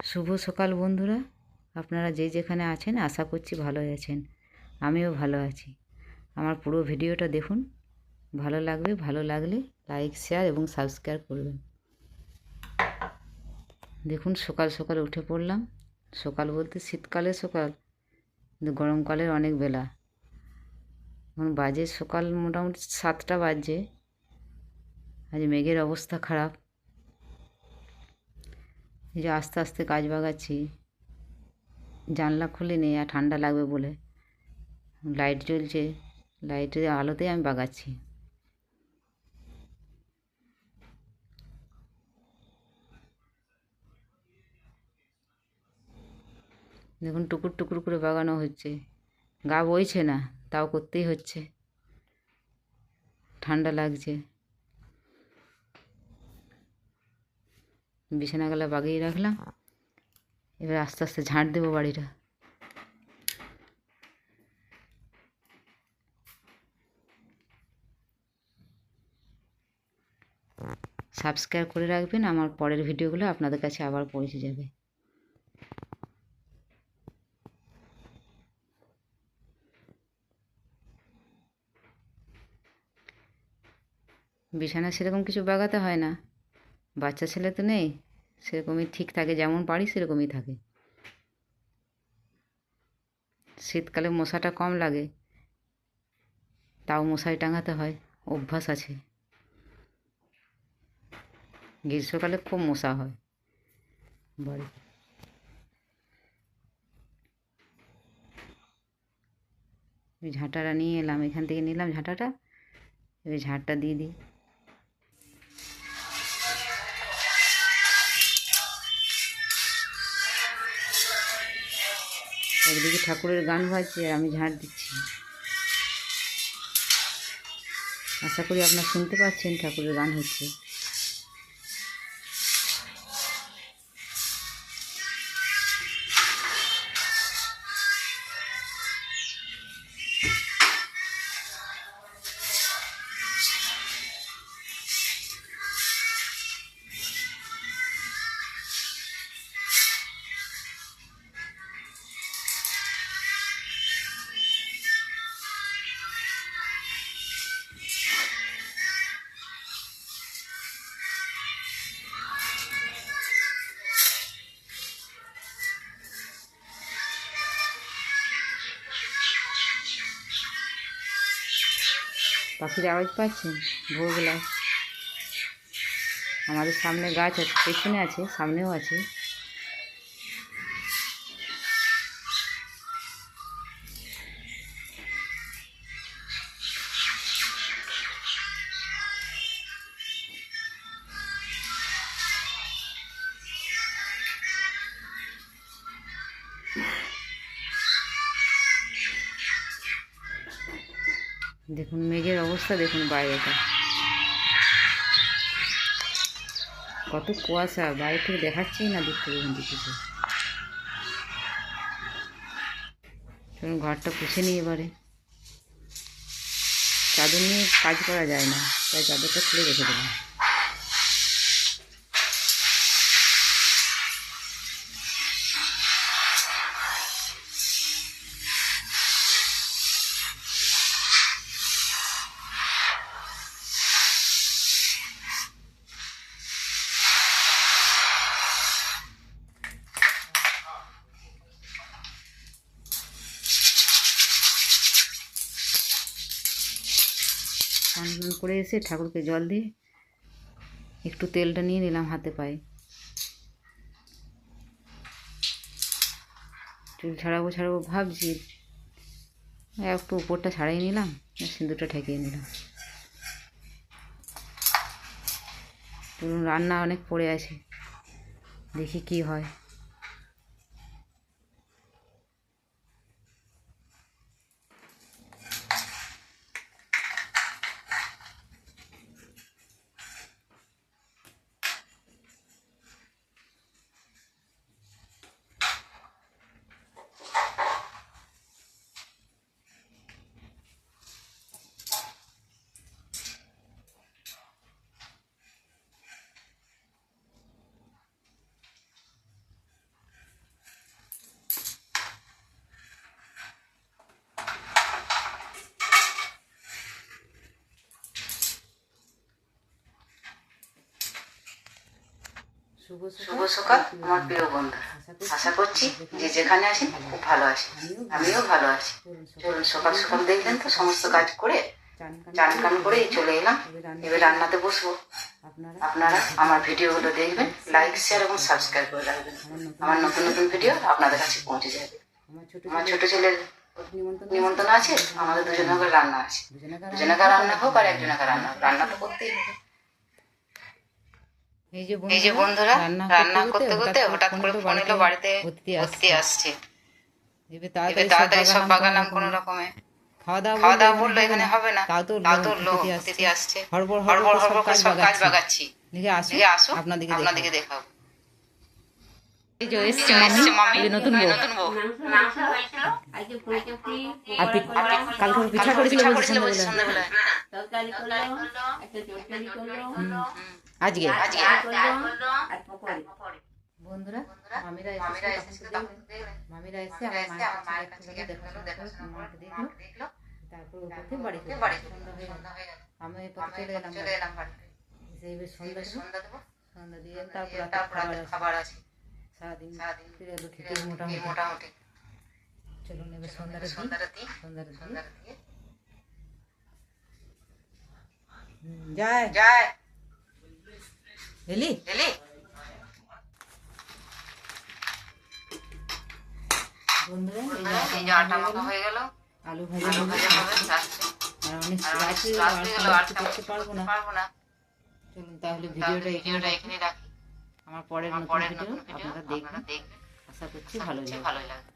শুভ সকাল বন্ধুরা, আপনারা যে যেখানে আছেন আশা করছি ভালোই আছেন। আমিও ভালো আছি। আমার পুরো ভিডিওটা দেখুন, ভালো লাগবে। ভালো লাগলে লাইক, শেয়ার এবং সাবস্ক্রাইব করবেন। দেখুন সকাল সকাল উঠে পড়লাম। সকাল বলতে শীতকালে সকাল, কিন্তু গরমকালের অনেক বেলা। এখন বাজে সকাল মোটামুটি 7টা বাজছে। আজ মেঘের অবস্থা খারাপ। এই যে আস্তে আস্তে কাজ বাগাচ্ছি, জানলা খুলিনি আর ঠান্ডা লাগবে বলে। লাইট জ্বলছে, লাইটের আলোতে আমি বাগাচ্ছি। দেখুন টুকুর টুকুর করে বাগানো হচ্ছে। গা বইছে না, তাও করতেই হচ্ছে। ঠান্ডা লাগছে। বিছানাগুলো বাগিয়ে রাখলাম, এবার আস্তে আস্তে ঝাঁট দেবো বাড়িটা। সাবস্ক্রাইব করে রাখবেন, আমার পরের ভিডিওগুলো আপনাদের কাছে আবার পৌঁছে যাবে। বিছানা সেরকম কিছু বাগাতে হয় না, বাচ্চা ছেলে তো নেই, সেরকমই ঠিক থাকে, যেমন পারি সেরকমই থাকে। শীতকালে মশাটা কম লাগে, তাও মশারি টাঙাতে হয়, অভ্যাস আছে। গ্রীষ্মকালে খুব মশা হয় বাড়িতে। ঝাঁটাটা নিয়ে এলাম, এখান থেকে নিলাম ঝাঁটাটা, এবার ঝাঁটটা দিয়ে দিই। একদিকে ঠাকুরের গান বাজছে আর আমি ঝাঁট দিচ্ছি। আশা করি আপনারা শুনতে পাচ্ছেন ঠাকুরের গান হচ্ছে। পাখির আওয়াজ পাচ্ছেন? ভোরবেলা আমাদের সামনে গাছ আছে, পেছনে আছে, সামনেও আছে। দেখুন মেঘের অবস্থা, দেখুন বাইরেটা কত কুয়াশা, বাইরে থেকে দেখাচ্ছেই না, দূর থেকে কিছু। চলুন ঘরটা পুছে নিই এবারে। চাদর নিয়ে কাজ করা যায় না, তাই চাদরটা খুলে রেখে দিলাম। স্নান করে এসে ঠাকুরকে জল দিয়ে একটু তেলটা নিয়ে নিলাম হাতে পায়ে। চুল ছাড়াবো ভাবছি, একটু উপরটা ছাড়াই নিলাম, সিঁদুরটা ঠেকিয়ে নিলাম। রান্না অনেক পড়ে আছে, দেখি কি হয়। শুভ সকাল আমার প্রিয় বন্ধু, আশা করছি যে যেখানে আছেন খুব ভালো আছেন, আমিও ভালো আছি। চলুন সকাল সকাল দেখলেন তো সমস্ত কাজ করে চান কান করে চলে এলাম, এবার রান্নাতে বসবো। আপনারা আমার ভিডিওগুলো দেখবেন, লাইক শেয়ার এবং সাবস্ক্রাইব করে রাখবেন। আমার নতুন নতুন ভিডিও আপনাদের কাছে পৌঁছে যাবে। আমার ছোট ছেলের নিমন্ত্রণ আছে, আমাদের দুজনের রান্না আছে। দুজনাকার রান্না হোক আর একজনাকার রান্না হোক, রান্না তো করতেই হবে। এই যে বন্ধুরা রান্না করতে করতে হঠাৎ করে ফোন এলো, বাড়িতে অতিথি আসছে। এবার তাড়াতাড়ি সব বাগালাম কোনো রকমে। খাওয়া দাওয়া বললো এখানে হবে না, তাও তো অতিথি আসছে। হড়বড় করে সব কাজ বাগাচ্ছি। আসো আপনাদেরকে দেখাবো। এই যে এসছে মামি, নতুন বউ। কালকে পিঠা করেছিল সন্ধ্যাবেলায়। আজকে বন্ধুরা মামিরা এসে আমার মায়ের কাছে দেখাশোনা দেখলো, তারপর বাড়িতে সন্ধ্যা হয়ে গেল। আমি চলে এলাম বাড়িতে। সন্ধ্যা দেবো, সন্ধ্যা দিয়ে তারপর খাবার আছে। সারাদিন খেতে মোটামুটি। চলুন এবার সন্ধ্যাটা দিই। যায় এলি বন্ধুরা, এই যে আটা মাখা হয়ে গেল, আলু ভাজা হবে, আর অনেক রাত করতে পারবো না। চলুন তাহলে ভিডিওটা এখানে রাখি। আমার পরের নতুন ভিডিও আপনারা দেখবেন, আশা করছি ভালোই লাগবে।